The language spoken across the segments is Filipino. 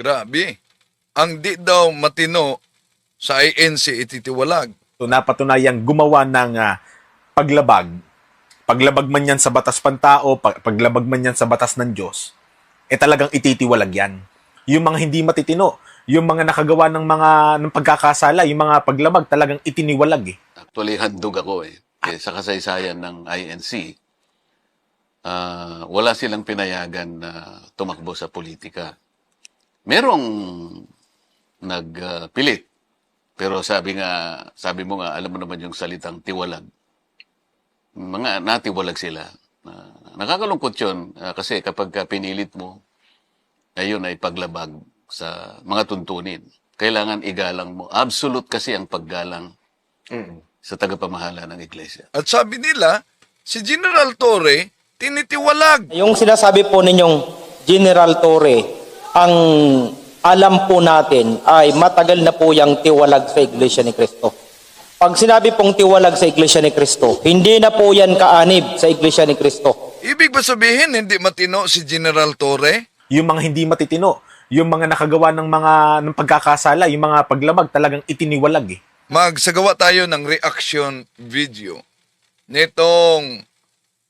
Grabe. Ang di daw matino sa INC ititiwalag. So, napatunayang gumawa ng paglabag. Paglabag man yan sa batas pantao, paglabag man yan sa batas ng Diyos, talagang ititiwalag yan. Yung mga hindi matitino, yung mga nakagawa ng pagkakasala, yung mga paglabag, talagang itiniwalag eh. Actually, handog ako eh. Sa kasaysayan ng INC, wala silang pinayagan na tumakbo sa politika. Merong nagpilit. Pero sabi mo nga, alam mo naman yung salitang tiwalag. Mga natiwalag sila. Nakakalungkot yun kasi kapag pinilit mo, ayun ay paglabag sa mga tuntunin. Kailangan igalang mo. Absolute kasi ang paggalang sa tagapamahala ng iglesia. At sabi nila, si General Torre, tinitiwalag. Yung sinasabi po ninyong General Torre, ang alam po natin ay matagal na po yung tiwalag sa Iglesia ni Cristo. Pag sinabi pong tiwalag sa Iglesia ni Cristo, hindi na po yan kaanib sa Iglesia ni Cristo. Ibig ba sabihin, hindi matino si General Torre? Yung mga hindi matitino, yung mga nakagawa ng pagkakasala, yung mga paglabag, talagang itiniwalag eh. Magsagawa tayo ng reaction video nitong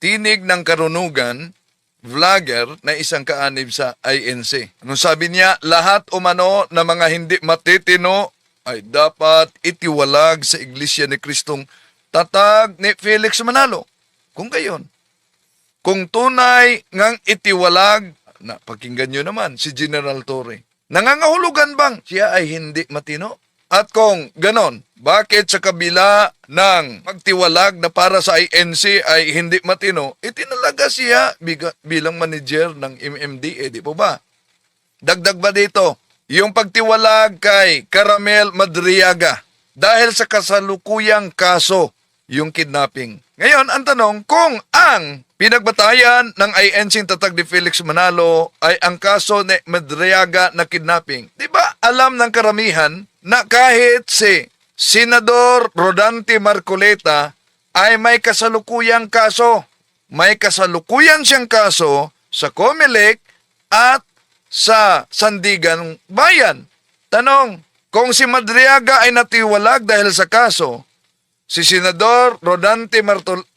tinig ng karunugan, vlogger na isang kaanib sa INC. Anong sabi niya? Lahat umano na mga hindi matitino ay dapat itiwalag sa Iglesia ni Kristong tatag ni Felix Manalo. Kung gayon, kung tunay ngang itiwalag, na pakinggan nyo naman si General Torre. Nangangahulugan bang siya ay hindi matino? At kung ganon, bakit sa kabila ng magtiwalag na para sa INC ay hindi matino, itinalaga siya bilang manager ng MMDA, di po ba? Dagdag ba dito, yung pagtiwalag kay Caramel Madriaga dahil sa kasalukuyang kaso, yung kidnapping. Ngayon, ang tanong, kung ang pinagbatayan ng INC tatag ni Felix Manalo ay ang kaso ni Madriaga na kidnapping, di ba alam ng karamihan na kahit si Senador Rodante Marcoleta ay may kasalukuyang kaso. May kasalukuyan siyang kaso sa COMELEC at sa Sandigan Bayan. Tanong, kung si Madriaga ay natiwalag dahil sa kaso, si Senador Rodante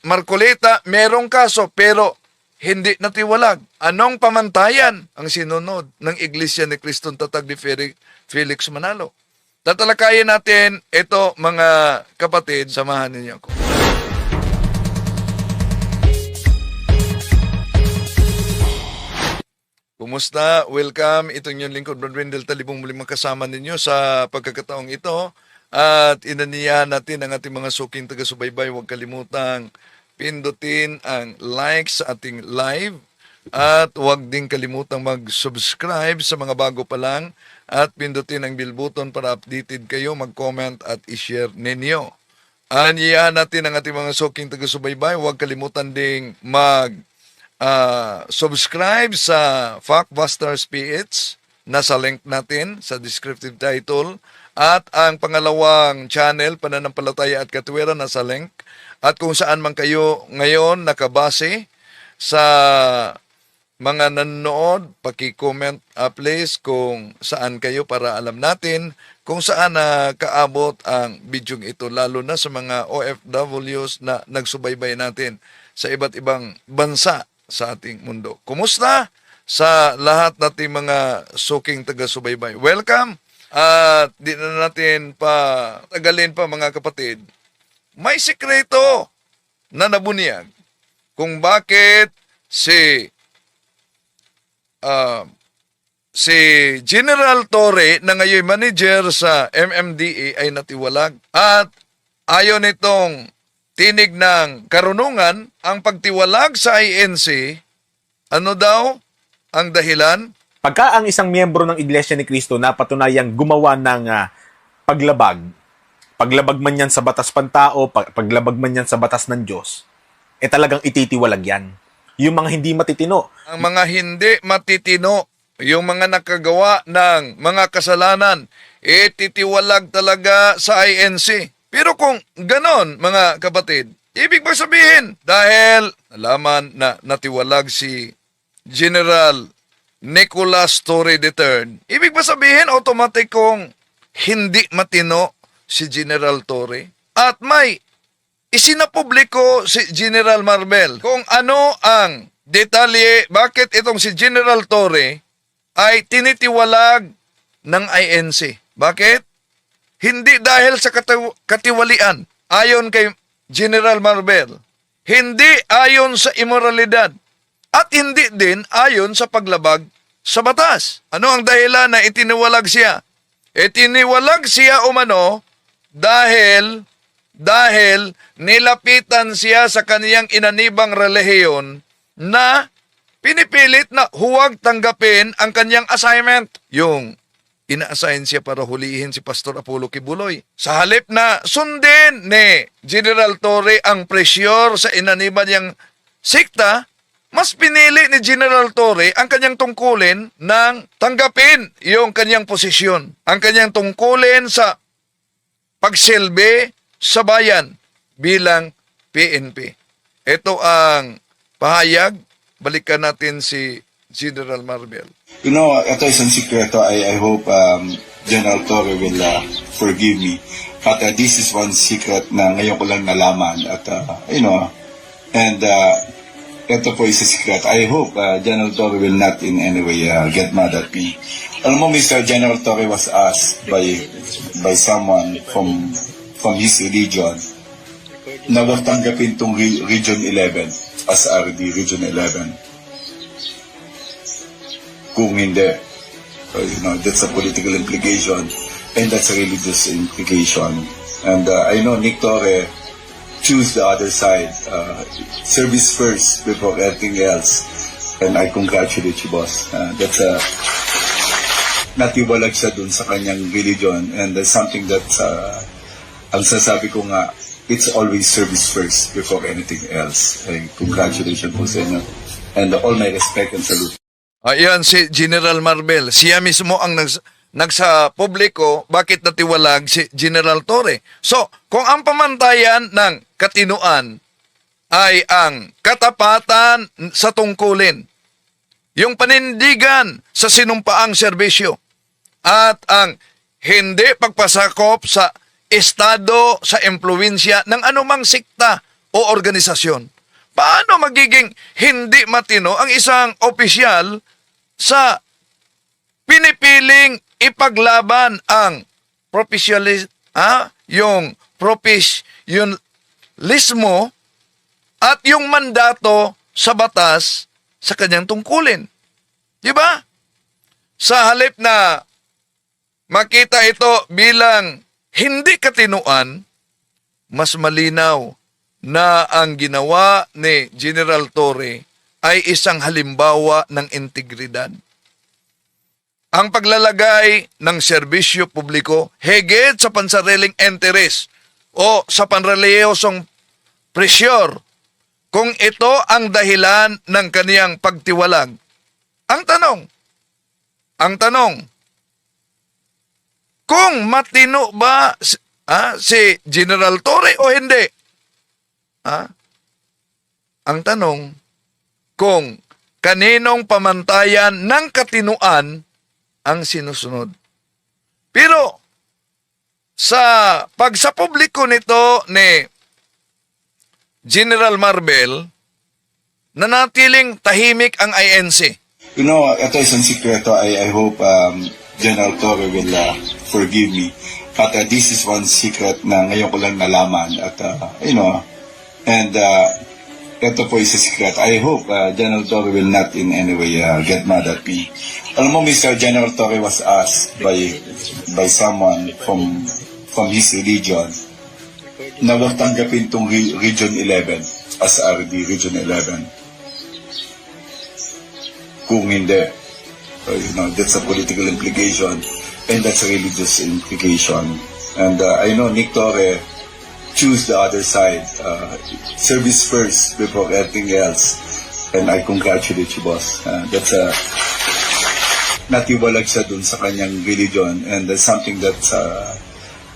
Marcoleta merong kaso pero hindi natiwalag. Anong pamantayan ang sinunod ng Iglesia ni Kristong tatag ni Felix Manalo? Tatalakayin natin ito, mga kapatid, samahan ninyo ako. Kumusta? Welcome. Itong yung lingkod, Brad Wendell Talibong, muling makasama ninyo sa pagkakataong ito. At inaniyahan natin ang ating mga suking taga-subaybay. Huwag kalimutang pindutin ang like sa ating live. At huwag din kalimutang mag-subscribe sa mga bago pa lang. At pindutin ang bell button para updated kayo, mag-comment at i-share ninyo. Aniyahan natin ang ating mga suking taga-subaybay. Huwag kalimutan ding subscribe sa Factbusters PH. Nasa link natin sa descriptive title. At ang pangalawang channel, Pananampalataya at Katwiran, nasa link. At kung saan man kayo ngayon nakabase sa mga nanonood, paki-comment please kung saan kayo para alam natin kung saan kaabot ang bidyong ito, lalo na sa mga OFWs na nagsubaybay natin sa iba't ibang bansa sa ating mundo. Kumusta sa lahat nating mga suking taga-subaybay? Welcome! At di na natin pa tagalin pa, mga kapatid. May sikreto na nabunyag kung bakit si General Torre na ngayon manager sa MMDA ay natiwalag. At ayon nitong tinig ng karunungan, ang pagtiwalag sa INC, ano daw ang dahilan? Pagka ang isang miyembro ng Iglesia ni Cristo napatunayang gumawa ng paglabag man yan sa batas pantao, paglabag man yan sa batas ng Diyos, talagang ititiwalag yan. Yung mga hindi matitino. Ang mga hindi matitino, yung mga nakagawa ng mga kasalanan, titiwalag talaga sa INC. Pero kung ganon, mga kapatid, ibig ba sabihin, dahil nalaman na natiwalag si General Nicolas Torre III, ibig ba sabihin automatic kung hindi matino si General Torre? At may isinapubliko si General Marbel kung ano ang detalye bakit itong si General Torre ay tinitiwalag ng INC. Bakit? Hindi dahil sa katiwalian, ayon kay General Marbel. Hindi ayon sa imoralidad. At hindi din ayon sa paglabag sa batas. Ano ang dahilan na itiniwalag siya? Itiniwalag siya umano dahil nilapitan siya sa kaniyang inanibang relihiyon na pinipilit na huwag tanggapin ang kanyang assignment. Yung ina-assign siya para hulihin si Pastor Apollo Kibuloy. Sa halip na sundin ni General Torre ang presyur sa inaniban niyang sikta, mas pinili ni General Torre ang kanyang tungkulin ng tanggapin yung kanyang posisyon. Ang kanyang tungkulin sa pagsilbi sa bayan bilang PNP. Ito ang pahayag. Balikan natin si General Marbel. You know, ito isang sikreto. I hope General Torre will forgive me. But this is one secret na ngayon ko lang nalaman. At, ito po isang secret. I hope General Torre will not in any way get mad at me. Alam mo, Mr. General Torre was asked by someone from his religion na wag tanggapin itong Region 11 as RD Region 11. Kung hindi, that's a political implication and that's a religious implication. And I know Nick Torre choose the other side. Service first before anything else. And I congratulate you, boss. That's natiwalag siya dun sa kanyang religion and that's something that ang sasabi ko nga, it's always service first before anything else. And congratulations po sa inyo. And all my respect and salute. Ayan si General Marbel. Siya mismo ang nagsa publiko bakit natiwalag si General Torre. So, kung ang pamantayan ng katinuan ay ang katapatan sa tungkulin, yung panindigan sa sinumpaang serbisyo, at ang hindi pagpasakop sa estado, sa impluwensya ng anumang sikta o organisasyon. Paano magiging hindi matino ang isang opisyal sa pinipiling ipaglaban ang yung professionalismo at yung mandato sa batas sa kanyang tungkulin? Di ba? Sa halip na makita ito bilang hindi katinuan, mas malinaw na ang ginawa ni General Torre ay isang halimbawa ng integridad. Ang paglalagay ng serbisyo publiko higit sa pansariling interes o sa panrelihiyosong presyur, kung ito ang dahilan ng kaniyang pagtiwalag. Ang tanong, kung matino ba si General Torre o hindi? Ang tanong, kung kaninong pamantayan ng katinuan ang sinusunod. Pero sa publiko nito ni General Marbel, nanatiling tahimik ang INC. You know, ito isang sikreto. I hope General Torre will forgive me. But this is one secret na ngayon ko lang nalaman. At, ito po isang secret. I hope General Torre will not in any way get mad at me. Alam mo, Mr. General Torre was asked by someone from his religion na wag tanggapin itong Region 11 as RD Region 11. Kung hindi, that's a political implication and that's a religious implication. And I know Nick Torre choose the other side. Service first before anything else. And I congratulate you, boss. That's natiwalag siya dun sa kanyang religion and that's something that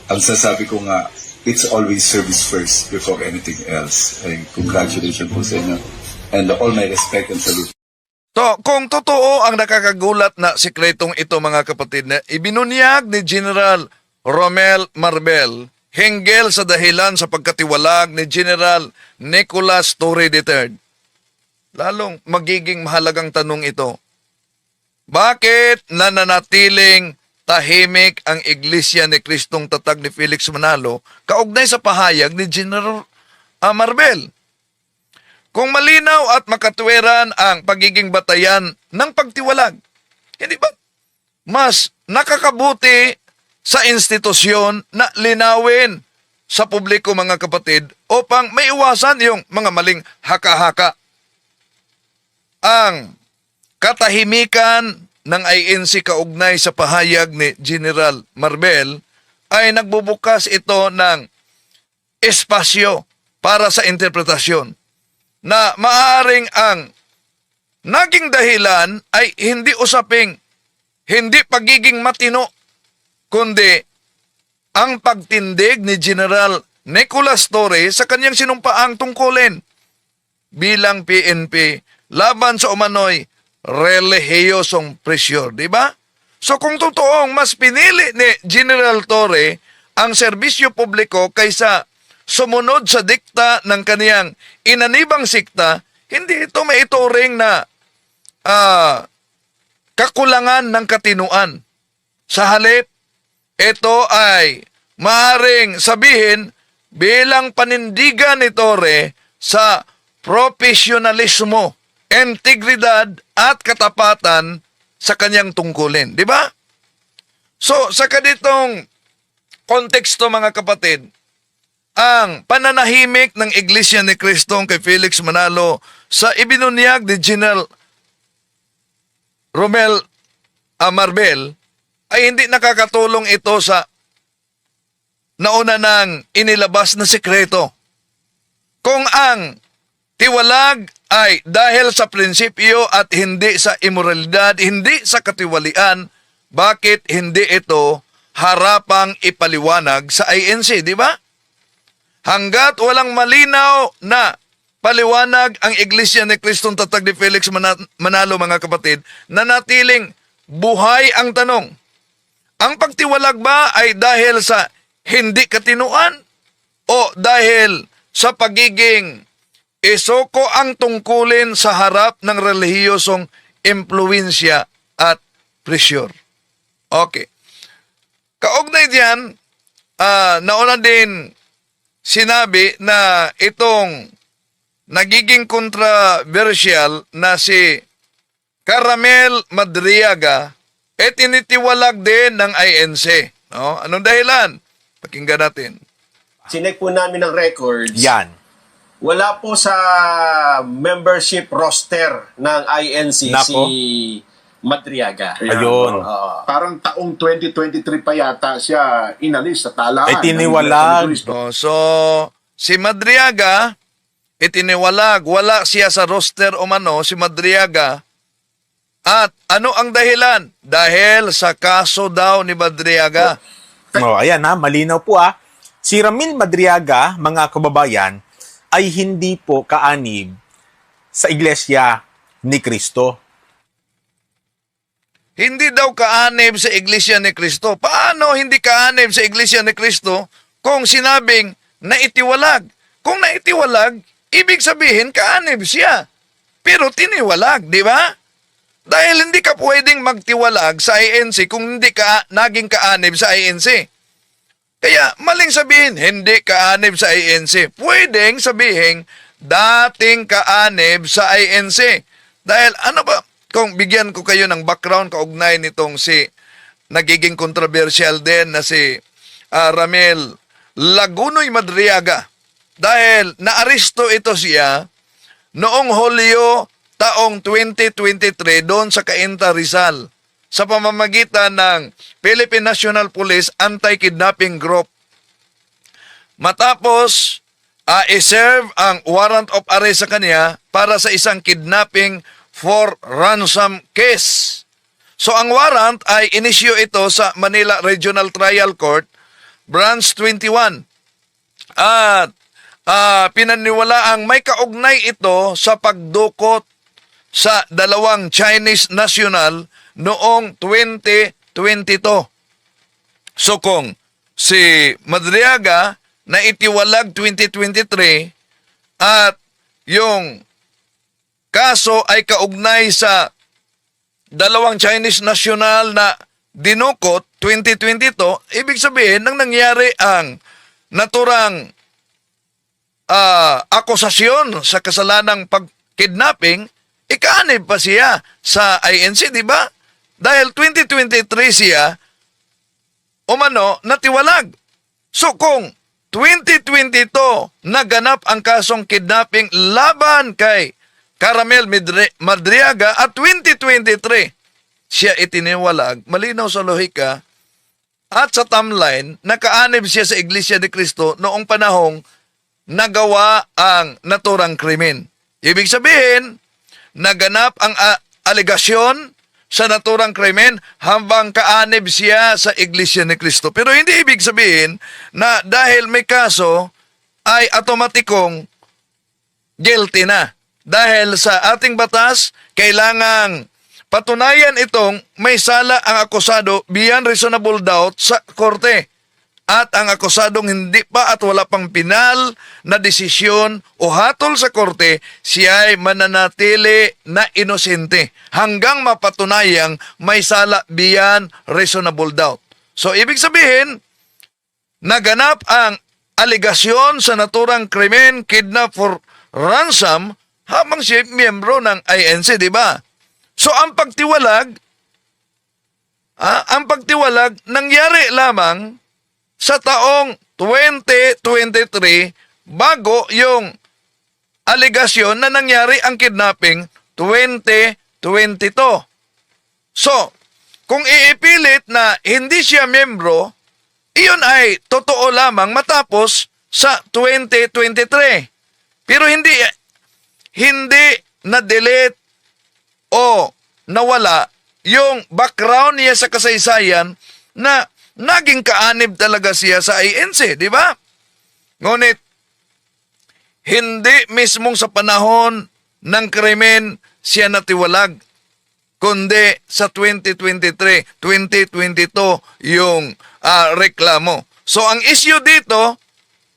ang sasabi ko nga, it's always service first before anything else. And congratulations po sa inyo. And all my respect and salute. To, kung totoo ang nakakagulat na sikretong ito mga kapatid na ibinunyag ni General Romel Marbel hinggil sa dahilan sa pagkatiwalag ni General Nicolas Torre III. Lalong magiging mahalagang tanong ito. Bakit nananatiling tahimik ang Iglesia ni Kristong Tatag ni Felix Manalo kaugnay sa pahayag ni General Marbel? Kung malinaw at makatwiran ang pagiging batayan ng pagtiwalag, hindi ba mas nakakabuti sa institusyon na linawin sa publiko mga kapatid upang maiwasan yung mga maling haka-haka. Ang katahimikan ng INC kaugnay sa pahayag ni General Marbel ay nagbubukas ito ng espasyo para sa interpretasyon na maaaring ang naging dahilan ay hindi usaping, hindi pagiging matino, kundi ang pagtindig ni General Nicolas Torre sa kanyang sinumpaang tungkulin bilang PNP laban sa umano'y relihiyosong pressure, di ba? So kung totoong mas pinili ni General Torre ang serbisyo publiko kaysa sumunod sa dikta ng kaniyang inanibang sikta, hindi ito maituring na kakulangan ng katinuan. Sa halip, ito ay maaring sabihin bilang panindigan ni Torre sa profesionalismo, integridad at katapatan sa kanyang tungkulin. Di ba? So, sa ganitong konteksto mga kapatid, ang pananahimik ng Iglesia ni Kristong kay Felix Manalo sa ibinunyag ni General Romel Marbel ay hindi nakakatulong ito sa nauna nang inilabas na sikreto. Kung ang tiwalag ay dahil sa prinsipyo at hindi sa imoralidad, hindi sa katiwalian, bakit hindi ito harapang ipaliwanag sa INC, di ba? Hanggat walang malinaw na paliwanag ang Iglesia ni Kristong Tatag ni Felix Manalo mga kapatid, nanatiling buhay ang tanong. Ang pagtiwalag ba ay dahil sa hindi katinuan o dahil sa pagiging isoko ang tungkulin sa harap ng relihiyosong impluensya at pressure? Okay. Kaugnay diyan, nauna din sinabi na itong nagiging controversial na si Caramel Madriaga tinitiwalag din ng INC. No? Anong dahilan? Pakinggan natin. Sinek po namin ng records. Yan. Wala po sa membership roster ng INC Nako. si Madriaga. Ayun. Parang taong 2023 pa yata siya inalis sa talaan. Ay, tiniwalag. So, si Madriaga, itiniwalag, wala siya sa roster o mano, si Madriaga. At ano ang dahilan? Dahil sa kaso daw ni Madriaga. Ayan malinaw po Si Ramil Madriaga, mga kababayan, ay hindi po kaanib sa Iglesia ni Cristo. Hindi daw kaanib sa Iglesia ni Cristo. Paano hindi kaanib sa Iglesia ni Cristo kung sinabing naitiwalag? Kung naitiwalag, ibig sabihin kaanib siya. Pero tiniwalag, di ba? Dahil hindi ka pwedeng magtiwalag sa INC kung hindi ka naging kaanib sa INC. Kaya maling sabihin, hindi kaanib sa INC. Pwedeng sabihin, dating kaanib sa INC. Dahil ano ba, kung bigyan ko kayo ng background kaugnay nitong si nagiging controversial din na si Ramel Lagunoy Madriaga. Dahil naaresto ito siya noong Hulyo taong 2023 doon sa Cainta, Rizal sa pamamagitan ng Philippine National Police Anti-Kidnapping Group. Matapos i-serve ang warrant of arrest sa kanya para sa isang kidnapping for ransom case. So ang warrant ay inisyu ito sa Manila Regional Trial Court, Branch 21. At pinaniwala ang may kaugnay ito sa pagdukot sa dalawang Chinese national noong 2022. So kung si Madriaga na itiwalag 2023 at yung kaso ay kaugnay sa dalawang Chinese national na dinukot 2022, ibig sabihin nang nangyari ang naturang akusasyon sa kasalanang pagkidnapping, ikaanib pa siya sa INC, di ba? Dahil 2023 siya umano natiwalag. So kung 2022 naganap ang kasong kidnapping laban kay Caramel Madriaga at 2023 siya itiniwalag, malinaw sa lohika at sa timeline, nakaanib siya sa Iglesia ni Cristo noong panahong nagawa ang naturang krimen. Ibig sabihin, naganap ang alegasyon sa naturang krimen habang kaanib siya sa Iglesia ni Cristo. Pero hindi ibig sabihin na dahil may kaso ay automatikong guilty na. Dahil sa ating batas, kailangang patunayan itong may sala ang akusado beyond reasonable doubt sa korte. At ang akusadong hindi pa at wala pang pinal na desisyon o hatol sa korte, siya ay mananatili na inosente hanggang mapatunayang may sala beyond reasonable doubt. So, ibig sabihin, naganap ang aligasyon sa naturang krimen, kidnap for ransom, habang siya miyembro ng INC, di ba? So, ang pagtiwalag nangyari lamang sa taong 2023 bago yung aligasyon na nangyari ang kidnapping 2022. So, kung iipilit na hindi siya miyembro, iyon ay totoo lamang matapos sa 2023. Pero hindi na-delete o nawala yung background niya sa kasaysayan na naging kaanib talaga siya sa INC, di ba? Ngunit, hindi mismong sa panahon ng krimen siya natiwalag, kundi sa 2023, 2022 yung reklamo. So, ang issue dito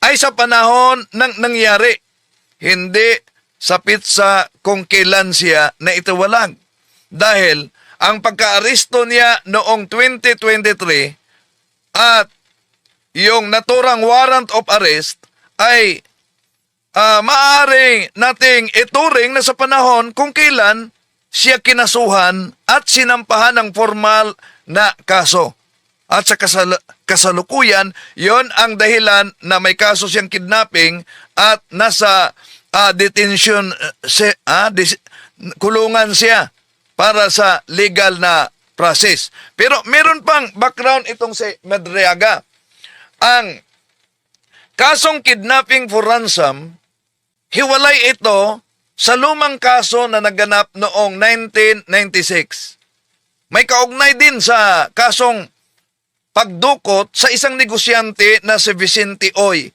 ay sa panahon ng nangyari, hindi sa pitsa kung kailan siya na itiwalag. Dahil, ang pagka-aresto niya noong 2023 at yung naturang warrant of arrest ay maaaring nating ituring na sa panahon kung kailan siya kinasuhan at sinampahan ng formal na kaso. At sa kasalukuyan, yon ang dahilan na may kaso siyang kidnapping at nasa detention, kulungan siya para sa legal na process. Pero meron pang background itong si Madriaga. Ang kasong kidnapping for ransom, hiwalay ito sa lumang kaso na naganap noong 1996. May kaugnay din sa kasong pagdukot sa isang negosyante na si Vicente Oy.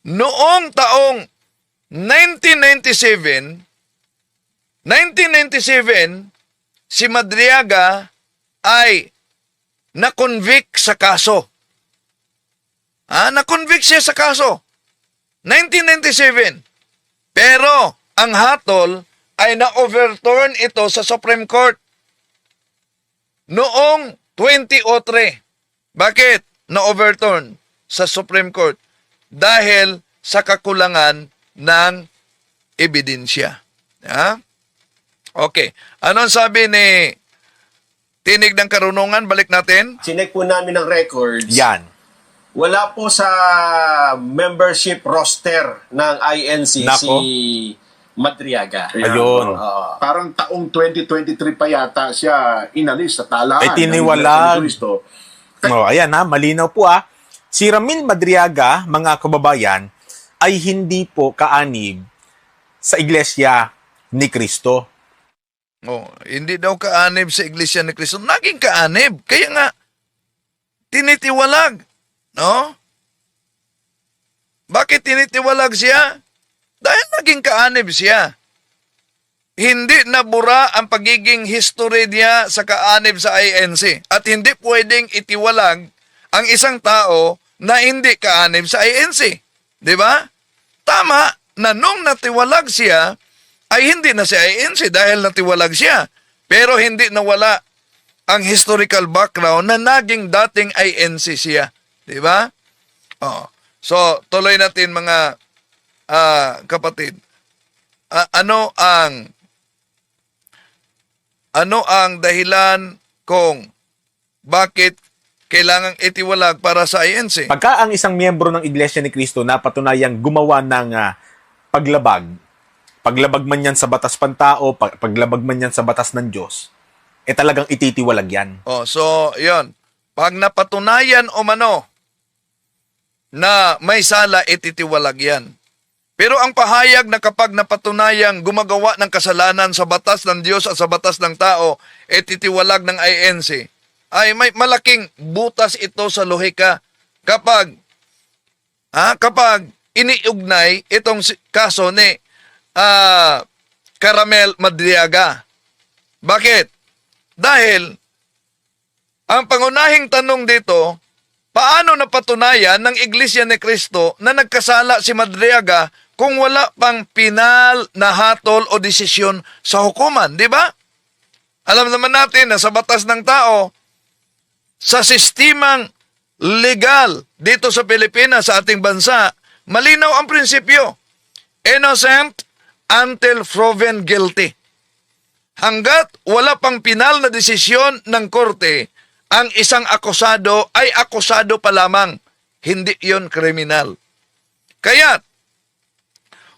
Noong taong 1997, si Madriaga ay na-convict sa kaso. Na-convict siya sa kaso. 1997. Pero ang hatol ay na-overturn ito sa Supreme Court noong 2003. Bakit na-overturn sa Supreme Court? Dahil sa kakulangan ng ebidensya. Okay. Anong sabi ni Tinig ng Karunungan? Balik natin. Sinek po namin ng records. Yan. Wala po sa membership roster ng INC Nako. si Madriaga. Ayun. Parang taong 2023 pa yata siya inalis sa talaan. Ay, tiniwalag. ng Iglesia ni Cristo. Ayan malinaw po Si Ramil Madriaga, mga kababayan, ay hindi po kaanib sa Iglesia ni Cristo. Hindi daw kaanib sa Iglesia ni Cristo. Naging kaanib. Kaya nga, tinitiwalag. No? Bakit tinitiwalag siya? Dahil naging kaanib siya. hindi nabura ang pagiging history niya sa kaanib sa INC. At hindi pwedeng itiwalag ang isang tao na hindi kaanib sa INC. Di ba? Tama na nung natiwalag siya, ay hindi na si INC dahil natiwalag siya. Pero hindi nawala ang historical background na naging dating INC siya. Di ba? Oh. So, tuloy natin mga kapatid. Ano ang dahilan kung bakit kailangang itiwalag para sa INC? Pagka ang isang miyembro ng Iglesia ni Cristo napatunayang gumawa ng paglabag man yan sa batas pantao, paglabag man yan sa batas ng Diyos, talagang ititiwalag yan. Oh, so, yon. Pag napatunayan o mano na may sala, ititiwalag yan. Pero ang pahayag na kapag napatunayang gumagawa ng kasalanan sa batas ng Diyos at sa batas ng tao, ititiwalag ng INC, ay may malaking butas ito sa lohika kapag iniugnay itong kaso ni Caramel Madriaga. Bakit? Dahil ang pangunahing tanong dito, paano napatunayan ng Iglesia ni Cristo na nagkasala si Madriaga kung wala pang pinal na hatol o desisyon sa hukuman, di ba? Alam naman natin na sa batas ng tao, sa sistemang legal dito sa Pilipinas, sa ating bansa, malinaw ang prinsipyo. Innocent until proven guilty. Hanggat wala pang pinal na desisyon ng korte, ang isang akusado ay akusado pa lamang. Hindi yon kriminal. Kaya,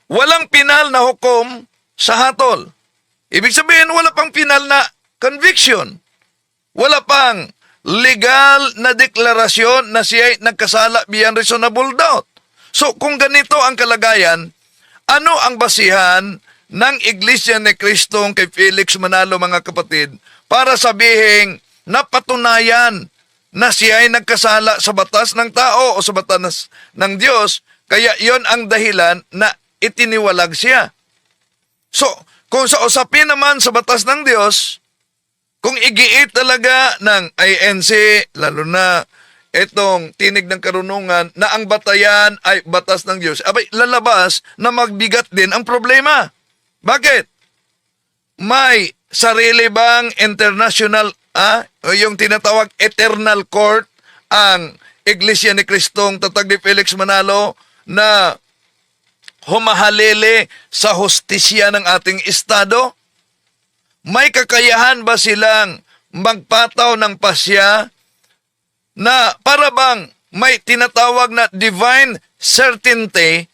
walang pinal na hukom sa hatol. Ibig sabihin, wala pang pinal na conviction. Wala pang legal na deklarasyon na siya ay nagkasala beyond reasonable doubt. So, kung ganito ang kalagayan, ano ang basihan ng Iglesia ni Cristo kay Felix Manalo, mga kapatid, para sabihin napatunayan na siya ay nagkasala sa batas ng tao o sa batas ng Diyos, kaya yon ang dahilan na itiniwalag siya. So, kung sa usapin naman sa batas ng Diyos, kung igiit talaga ng INC, lalo na itong tinig ng karunungan, na ang batayan ay batas ng Diyos, abay, lalabas na magbigat din ang problema. Bakit? May sarili bang international, o yung tinatawag eternal court, ang Iglesia ni Cristong tatag ni Felix Manalo na humahalili sa hustisya ng ating Estado? May kakayahan ba silang magpataw ng pasya na para bang may tinatawag na divine certainty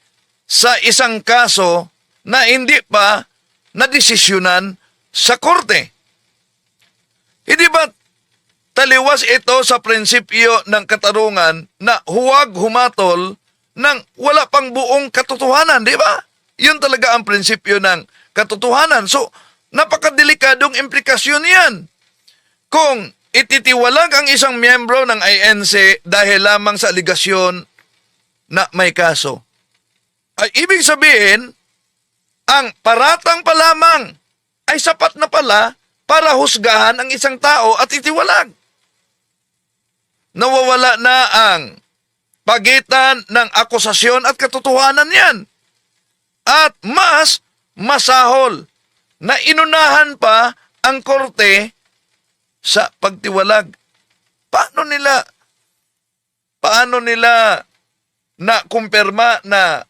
sa isang kaso na hindi pa nadesisyonan sa korte? Hindi ba taliwas ito sa prinsipyo ng katarungan na huwag humatol ng wala pang buong katotohanan, di ba? Yun talaga ang prinsipyo ng katotohanan. So, napakadelikadong implikasyon yan. Kung ititiwalag ang isang miyembro ng INC dahil lamang sa aligasyon na may kaso, ay ibig sabihin, ang paratang pa lamang ay sapat na pala para husgahan ang isang tao at itiwalag. Nawawala na ang pagitan ng akusasyon at katotohanan yan. At mas masahol na inunahan pa ang korte sa pagtiwalag. Paano nila na kumpirma na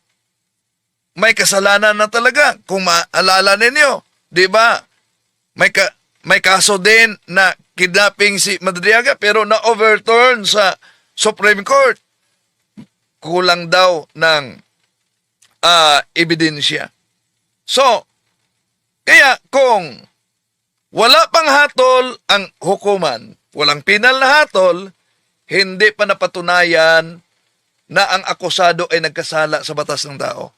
may kasalanan na talaga? Kung maalala ninyo, di ba? May kaso din na kidnapping si Madriaga pero na-overturn sa Supreme Court. Kulang daw ng ebidensya. So, kaya kung wala pang hatol ang hukuman, walang pinal na hatol, hindi pa napatunayan na ang akusado ay nagkasala sa batas ng tao.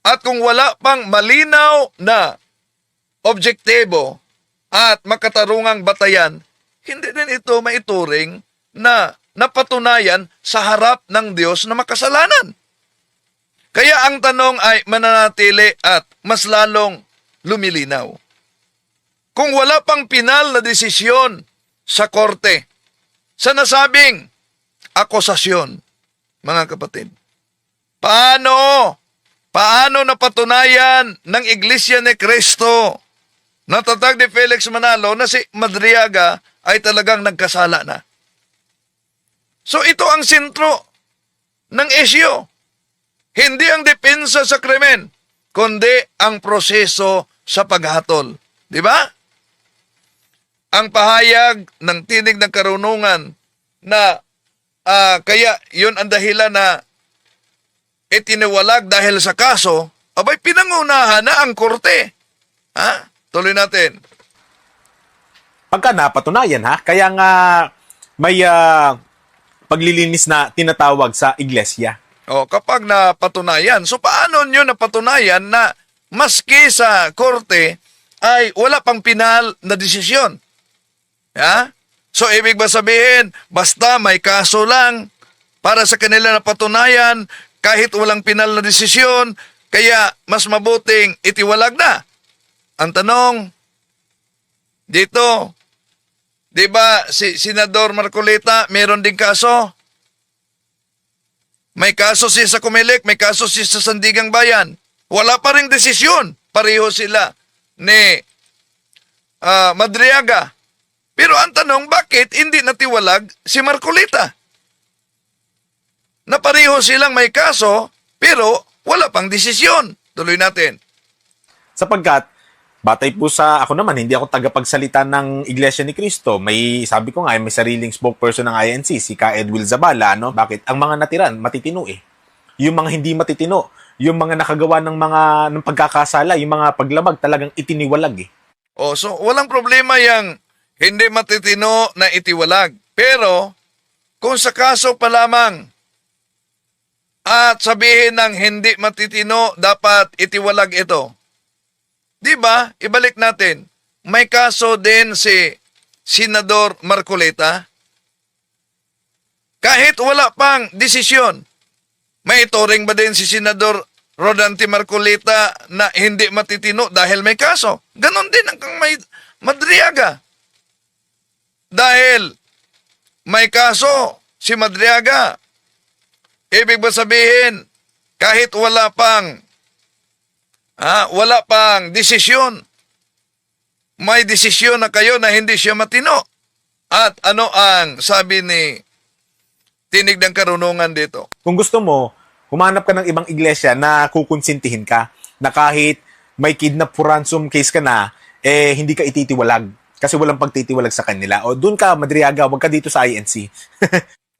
At kung wala pang malinaw na objektibo at makatarungang batayan, hindi din ito maituring na napatunayan sa harap ng Diyos na makasalanan. Kaya ang tanong ay mananatili at mas lalong lumilinaw. Kung wala pang pinal na desisyon sa korte sa nasabing akusasyon, mga kapatid, paano napatunayan ng Iglesia ni Cristo na tatag ni Felix Manalo na si Madriaga ay talagang nagkasala na? So ito ang sentro ng isyu. Hindi ang depensa sa krimen, kundi ang proseso sa paghatol. Di ba? Ang pahayag ng tinig ng karunungan na kaya yun ang dahilan na itiniwalag dahil sa kaso, abay pinangunahan na ang korte. Ha? Tuloy natin. Pagka napatunayan ha, kaya nga may paglilinis na tinatawag sa iglesia. O, kapag napatunayan, so paano nyo napatunayan na maski sa korte ay wala pang pinal na desisyon? Ha? So, ibig ba sabihin, basta may kaso lang para sa kanila na patunayan, kahit walang pinal na desisyon, kaya mas mabuting itiwalag na? Ang tanong, dito, di ba si Senador Marcolita, meron din kaso? May kaso siya sa Comelec, may kaso siya sa Sandigang Bayan. Wala pa ring desisyon. Pareho sila ni Madriaga. Pero ang tanong, bakit hindi natiwalag si Marcolita? Na pareho silang may kaso, pero wala pang desisyon. Tuloy natin. Sapagkat, batay po sa ako naman, hindi ako tagapagsalita ng Iglesia ni Cristo. Sabi ko nga, may sariling spokesperson ng INC, si Ka Edwil Zabala, no? Bakit? Ang mga natiran, matitino eh. Yung mga hindi matitino, yung mga nakagawa ng pagkakasala, yung mga paglabag, talagang itiniwalag eh. O, so walang problema yang hindi matitino na itiwalag. Pero, kung sa kaso pa lamang, at sabihin ng hindi matitino, dapat itiwalag ito. Di ba? Ibalik natin. May kaso din si Senador Marcolita. Kahit wala pang desisyon, may ituring ba din si Senador Rodante Marcolita na hindi matitino dahil may kaso? Ganon din ang may Madriaga. Dahil may kaso si Madriaga, ibig ba sabihin, kahit wala pang desisyon, may desisyon na kayo na hindi siya matino. At ano ang sabi ni Tinig ng Karunungan dito? Kung gusto mo, humanap ka ng ibang iglesia na kukonsintihin ka, na kahit may kidnap for ransom case ka na, hindi ka ititiwalag. Kasi walang pagtitiwalag sa kanila. O doon ka, Madriaga, wag ka dito sa INC.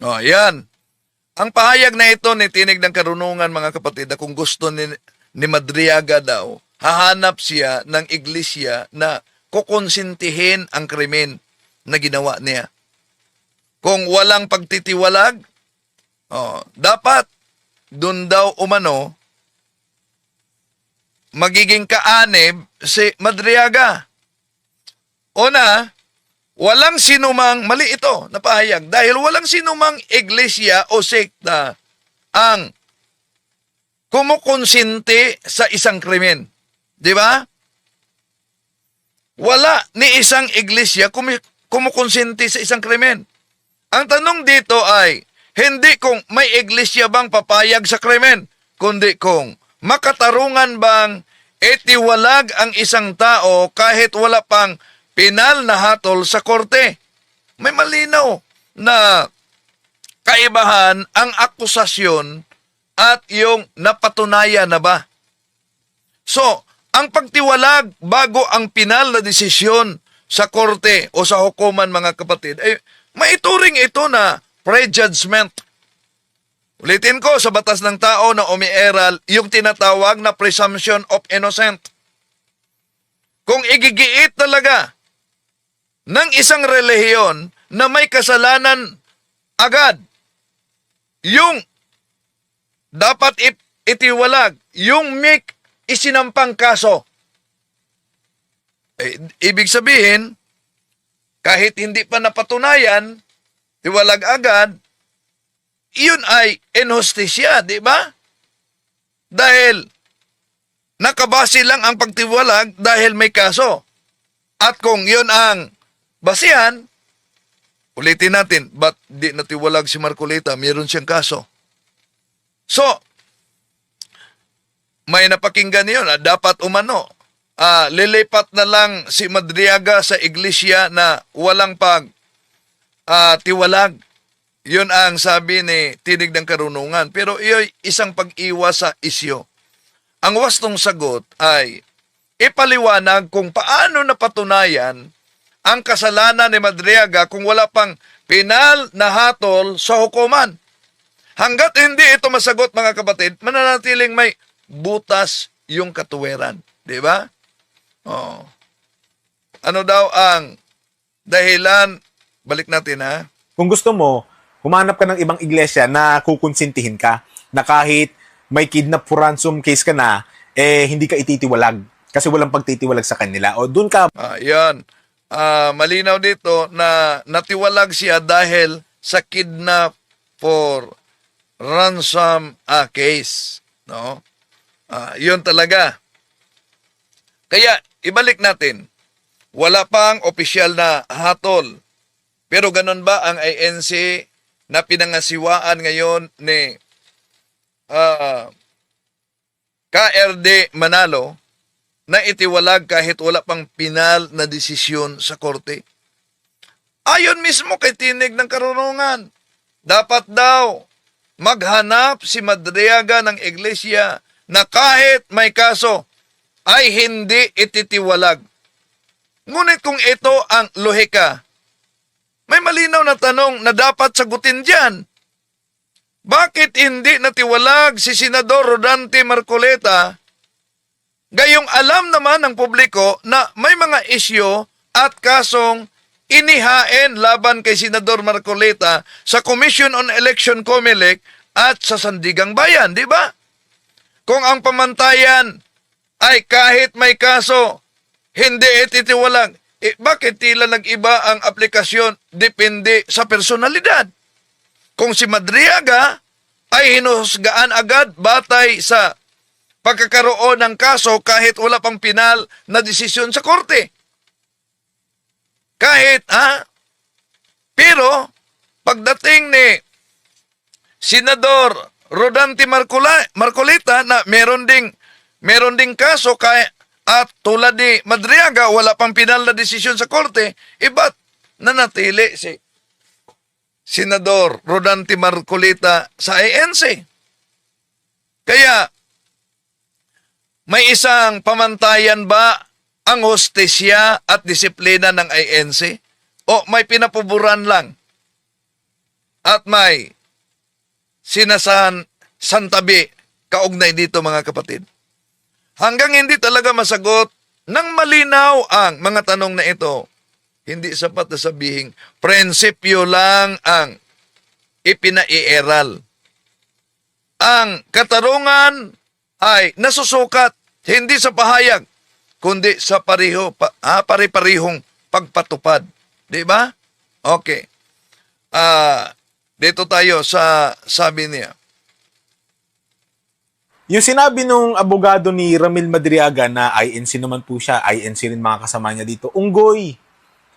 O, yan. Ang pahayag na ito ni Tinig ng Karunungan, mga kapatid, na kung gusto ni Madriaga daw, hahanap siya ng iglesia na kukonsintihin ang krimen na ginawa niya. Kung walang pagtitiwalag, dapat dun daw umano magiging kaanib si Madriaga. Una, walang sinumang, mali ito na pahayag, dahil walang sinumang iglesia o sekta ang kumukonsinti sa isang krimen. Di ba? Wala ni isang iglesia kumukonsinti sa isang krimen. Ang tanong dito ay, hindi kung may iglesia bang papayag sa krimen, kundi kung makatarungan bang itiwalag ang isang tao kahit wala pang pinal na hatol sa korte. May malinaw na kaibahan ang akusasyon at yung napatunayan na ba. So, ang pagtiwalag bago ang pinal na desisyon sa korte o sa hukuman, mga kapatid, ay maituring ito na prejudgment. Ulitin ko, sa batas ng tao na umiiral, yung tinatawag na presumption of innocent. Kung igigiit talaga ng isang relihiyon na may kasalanan agad, yung dapat itiwalag, yung may isinampang kaso. Ibig sabihin, kahit hindi pa napatunayan, tiwalag agad, yun ay inhustisya, di ba? Dahil nakabase lang ang pagtiwalag dahil may kaso. At kung yun ang basihan, ulitin natin, ba't di natiwalag si Marcolita? Meron siyang kaso. So, may napakinggan niyon, dapat umano. Lilipat na lang si Madriaga sa iglesia na walang tiwalag. Yun ang sabi ni Tinig ng Karunungan. Pero iyo'y isang pag-iwas sa isyo. Ang wastong sagot ay ipaliwanag kung paano napatunayan ang kasalanan ni Madriaga kung wala pang pinal na hatol sa hukuman. Hanggat hindi ito masagot, mga kapatid, mananatiling may butas yung katuwiran. Di ba? Oh. Ano daw ang dahilan? Balik natin, ha? Kung gusto mo, humanap ka ng ibang iglesia na kukonsintihin ka na kahit may kidnap for ransom case ka na, hindi ka ititiwalag kasi walang pagtitiwalag sa kanila. O doon ka. Yan. Malinaw dito na natiwalag siya dahil sa kidnap for ransom case. No? Yun talaga. Kaya, ibalik natin. Wala pang opisyal na hatol. Pero ganun ba ang INC na pinangasiwaan ngayon ni KRD Manalo na itiwalag kahit wala pang pinal na desisyon sa korte? Ayon mismo kay Tinig ng Karunungan, dapat daw maghanap si Madriaga ng iglesia na kahit may kaso ay hindi ititiwalag. Ngunit kung ito ang lohika, may malinaw na tanong na dapat sagutin diyan. Bakit hindi natiwalag si Senador Rodante Marcoleta gayong alam naman ng publiko na may mga isyo at kasong inihain laban kay Senador Marcoleta sa Commission on Election COMELEC at sa Sandigang Bayan, di ba? Kung ang pamantayan ay kahit may kaso, hindi ititiwalag, bakit tila nag-iba ang aplikasyon depende sa personalidad? Kung si Madriaga ay hinuhusgaan agad batay sa pagkakaroon ng kaso kahit wala pang pinal na desisyon sa korte. Kahit, Pero, pagdating ni Senador Rodante Marcoleta na meron ding kaso at tulad ni Madriaga, wala pang pinal na desisyon sa korte, ba't nanatili si Senador Rodante Marcoleta sa INC? Kaya, may isang pamantayan ba ang hostesya at disiplina ng INC? O may pinapuburan lang? At may santabi kaugnay dito, mga kapatid? Hanggang hindi talaga masagot ng malinaw ang mga tanong na ito, hindi sapat na sabihing prinsipyo lang ang ipinairal. Ang katarungan ay nasusukat hindi sa pahayag, kundi sa pare-parehong pagpatupad. Di ba? Okay. Dito tayo sa sabi niya. Yung sinabi nung abogado ni Ramil Madriaga na INC naman po siya, INC rin mga kasama niya dito, unggoy.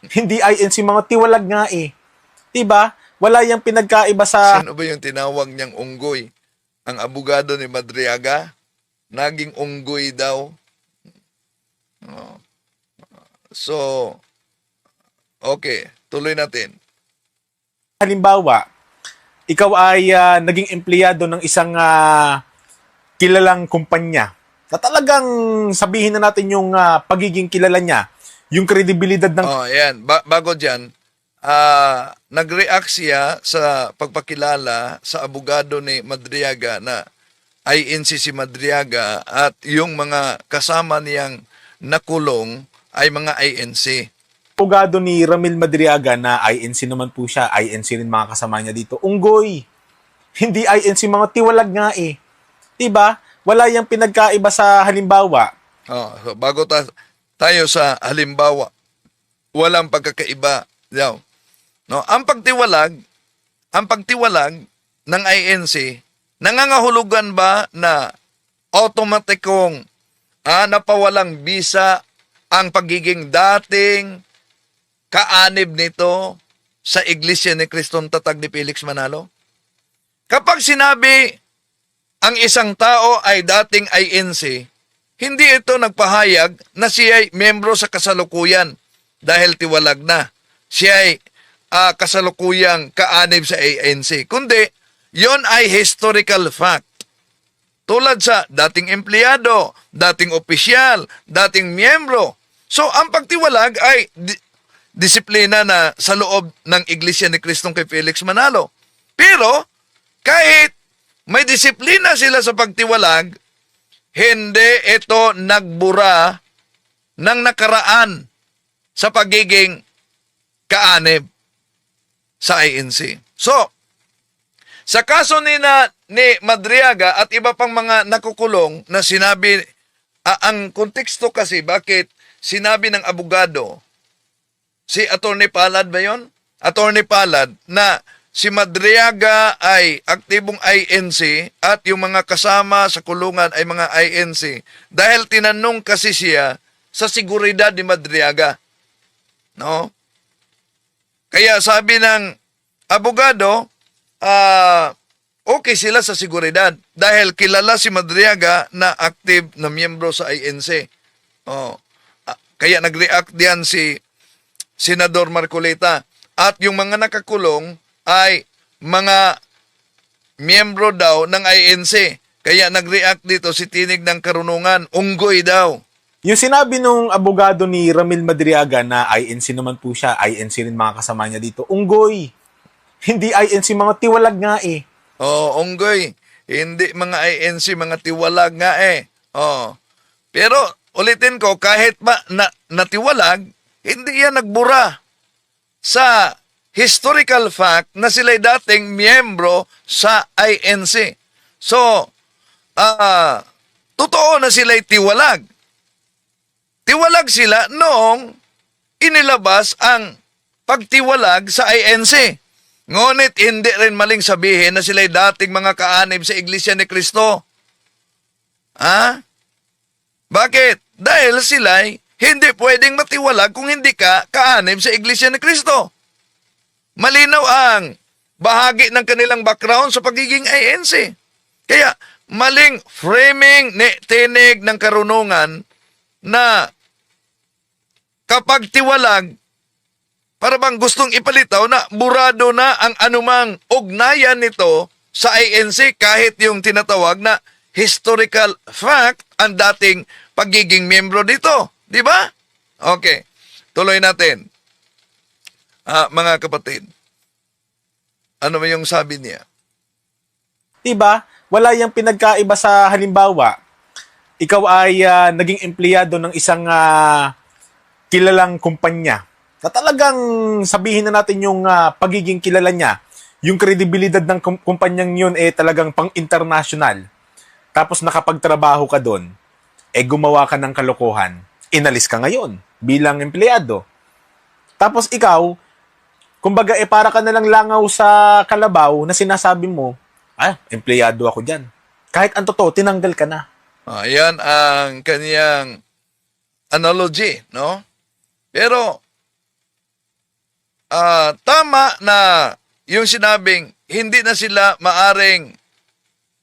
Hindi INC, mga tiwalag nga eh. Diba? Wala yung pinagkaiba sa... Sino ba yung tinawag niyang unggoy? Ang abogado ni Madriaga? Naging unggoy daw. So, okay. Tuloy natin. Halimbawa, ikaw ay naging empleyado ng isang kilalang kumpanya na talagang sabihin na natin yung pagiging kilala niya, yung kredibilidad ng... Ayan. Bago dyan, nag-react siya sa pagpakilala sa abogado ni Madriaga na INC si Madriaga at yung mga kasama niyang nakulong ay mga INC. Abogado ni Ramil Madriaga na INC naman po siya, INC rin mga kasama niya dito, unggoy. Hindi INC, mga tiwalag nga eh. Diba? Wala yung pinagkaiba sa halimbawa. So bago tayo sa halimbawa, walang pagkakaiba daw. No, ang pagtiwalag ng INC, nangangahulugan ba na automatikong napawalang bisa ang pagiging dating kaanib nito sa Iglesia ni Kristong Tatag ni Felix Manalo? Kapag sinabi ang isang tao ay dating INC, hindi ito nagpahayag na siya ay membro sa kasalukuyan dahil tiwalag na. Siya ay kasalukuyang kaanib sa ANC. Kundi, yon ay historical fact. Tulad sa dating empleyado, dating opisyal, dating miyembro. So, ang pagtiwalag ay disiplina na sa loob ng Iglesia ni Kristong kay Felix Manalo. Pero, kahit may disiplina sila sa pagtiwalag, hindi ito nagbura ng nakaraan sa pagiging kaanib sa INC. So, sa kaso ni Madriaga at iba pang mga nakukulong na sinabi, ang konteksto kasi bakit sinabi ng abogado, si Attorney Palad ba yun? Attorney Palad na si Madriaga ay aktibong INC at yung mga kasama sa kulungan ay mga INC dahil tinanong kasi siya sa seguridad ni Madriaga. No? Kaya sabi ng abogado, okay sila sa seguridad dahil kilala si Madriaga na active na miyembro sa INC. Kaya nag-react diyan si Senador Marcoleta. At yung mga nakakulong ay mga miyembro daw ng INC. Kaya nag-react dito si Tinig ng Karunungan, unggoy daw. Yung sinabi nung abogado ni Ramil Madriaga na INC naman po siya, INC rin mga kasama niya dito, unggoy. Hindi INC, mga tiwalag nga eh. Unggoy. Hindi mga INC, mga tiwalag nga eh. Pero, ulitin ko, kahit ba natiwalag, hindi yan nagbura sa historical fact na sila'y dating miyembro sa INC. So, totoo na sila'y tiwalag. Tiwalag sila noong inilabas ang pagtiwalag sa INC. Ngunit hindi rin maling sabihin na sila'y dating mga kaanib sa Iglesia ni Cristo. Bakit? Dahil sila'y hindi pwedeng matiwalag kung hindi ka kaanib sa Iglesia ni Cristo. Malinaw ang bahagi ng kanilang background sa pagiging INC. Kaya maling framing ni Tinig ng Karunungan na kapag tiwalag, para bang gustong ipalitaw na burado na ang anumang ugnayan nito sa INC kahit yung tinatawag na historical fact ang dating pagiging miyembro dito. Di ba? Okay. Tuloy natin. Mga kapatid, ano ba yung sabi niya? Diba? Wala yung pinagkaiba sa halimbawa, ikaw ay naging empleyado ng isang kilalang kumpanya na talagang sabihin na natin yung pagiging kilala niya, yung kredibilidad ng kumpanyang yun talagang pang-international. Tapos nakapagtrabaho ka doon, gumawa ka ng kalokohan, inalis ka ngayon bilang empleyado. Tapos ikaw, kumbaga para ka nalang langaw sa kalabaw na sinasabi mo, empleyado ako dyan. Kahit ang totoo, tinanggal ka na. Yan ang kaniyang analogy, no? Pero, tama na yung sinabing hindi na sila maaring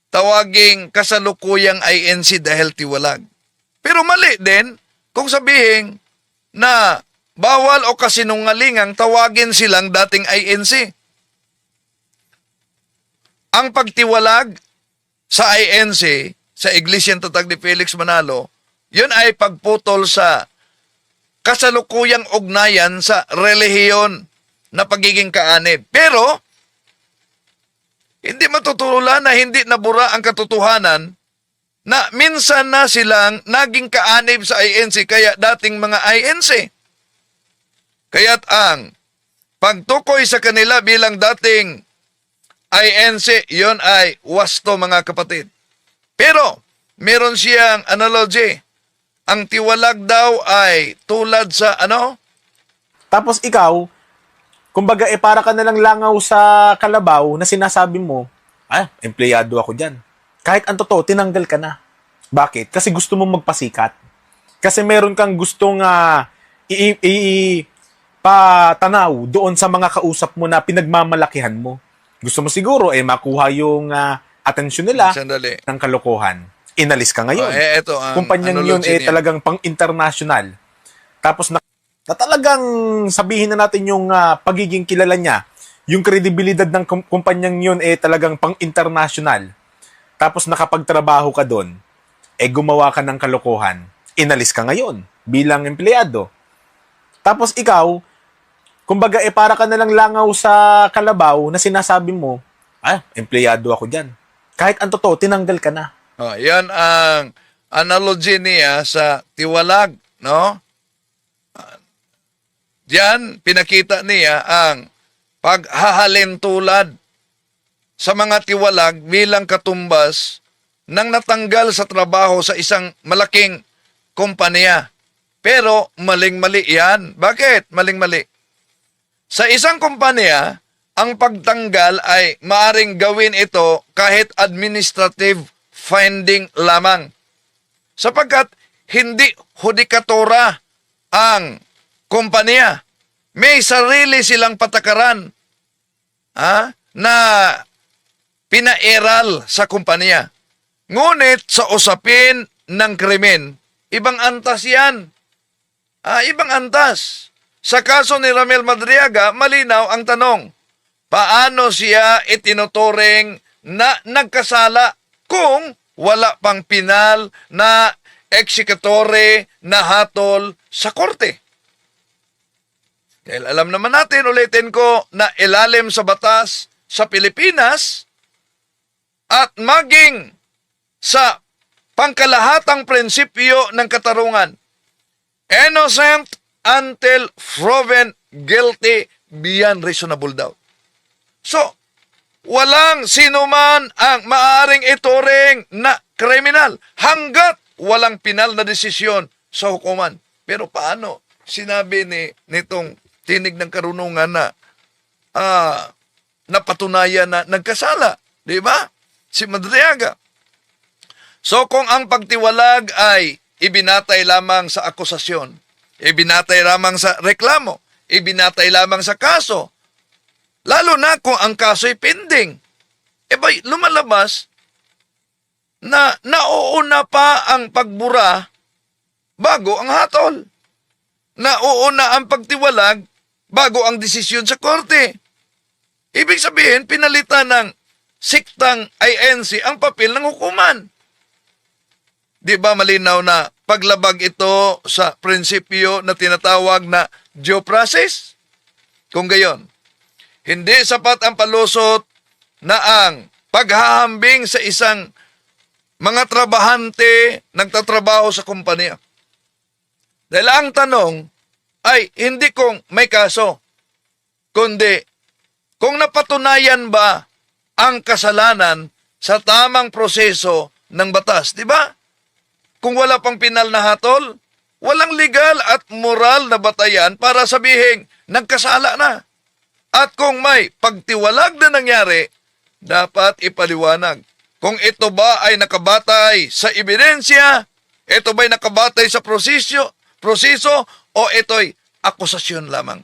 tawaging kasalukuyang INC dahil tiwalag. Pero mali din kung sabihin na bawal o kasinungalingang tawagin silang dating INC. Ang pagtiwalag sa INC, sa Iglesia Tatag ni Felix Manalo, yun ay pagputol sa kasalukuyang ugnayan sa relihiyon na pagiging kaanib. Pero, hindi matutulan na hindi nabura ang katotohanan na minsan na silang naging kaanib sa INC kaya dating mga INC. Kaya't ang pagtukoy sa kanila bilang dating INC, yon ay wasto mga kapatid. Pero, meron siyang analogy. Ang tiwalag daw ay tulad sa Tapos ikaw, kumbaga para ka nalang langaw sa kalabaw na sinasabi mo, empleyado ako dyan. Kahit ang totoo, tinanggal ka na. Bakit? Kasi gusto mong magpasikat. Kasi meron kang gustong patanaw doon sa mga kausap mo na pinagmamalakihan mo. Gusto mo siguro makuha yung atensyon nila Sandali. ng kalokohan. Inalis ka ngayon. Eto ang Kumpanyang yun analogy niya. talagang pang-international. Tapos na talagang sabihin na natin yung pagiging kilala niya, yung kredibilidad ng kumpanyang yun talagang pang-international. Tapos nakapagtrabaho ka doon, gumawa ka ng kalokohan, inalis ka ngayon bilang empleyado. Tapos ikaw, kumbaga para ka na lang langaw sa kalabaw na sinasabi mo, empleyado ako dyan. Kahit ang totoo, tinanggal ka na. Yan ang analogy niya sa tiwalag, no? Diyan, pinakita niya ang paghahalin tulad sa mga tiwalag bilang katumbas ng natanggal sa trabaho sa isang malaking kumpanya. Pero maling-mali yan. Bakit maling-mali? Sa isang kumpanya, ang pagtanggal ay maaring gawin ito kahit administrative finding lamang. Sapagkat hindi hudikatura ang kumpanya. May sarili silang patakaran na pinairal sa kumpanya. Ngunit sa usapin ng krimen, ibang antas yan. Ibang antas. Sa kaso ni Ramel Madriaga, malinaw ang tanong, paano siya itinuturing na nagkasala kung wala pang pinal na eksekutore na hatol sa korte? Dahil alam naman natin, ulitin ko, na ilalim sa batas sa Pilipinas at maging sa pangkalahatang prinsipyo ng katarungan, innocent until proven guilty beyond reasonable doubt. So, walang sinuman ang maaaring ituring na kriminal hanggat walang pinal na desisyon sa hukuman. Pero paano? Sinabi nitong tinig ng karunungan na napatunayan na nagkasala. Di ba? Si Madriaga. So kung ang pagtiwalag ay ibinatay lamang sa akusasyon, ibinatay lamang sa reklamo, ibinatay lamang sa kaso, lalo na kung ang kaso'y pending, lumalabas na nauuna pa ang pagbura bago ang hatol. Nauuna ang pagtiwalag bago ang desisyon sa korte. Ibig sabihin, pinalitan ng siktang INC ang papel ng hukuman. Di ba malinaw na paglabag ito sa prinsipyo na tinatawag na due process? Kung gayon, hindi sapat ang palusot na ang paghahambing sa isang mga trabahante nagtatrabaho sa kumpanya. Dahil ang tanong ay hindi kung may kaso, kundi kung napatunayan ba ang kasalanan sa tamang proseso ng batas, di ba? Kung wala pang pinal na hatol, walang legal at moral na batayan para sabihin nagkasala na. At kung may pagtiwalag na nangyari, dapat ipaliwanag. Kung ito ba ay nakabatay sa ebidensya, ito ba ay nakabatay sa proseso o ito'y akusasyon lamang.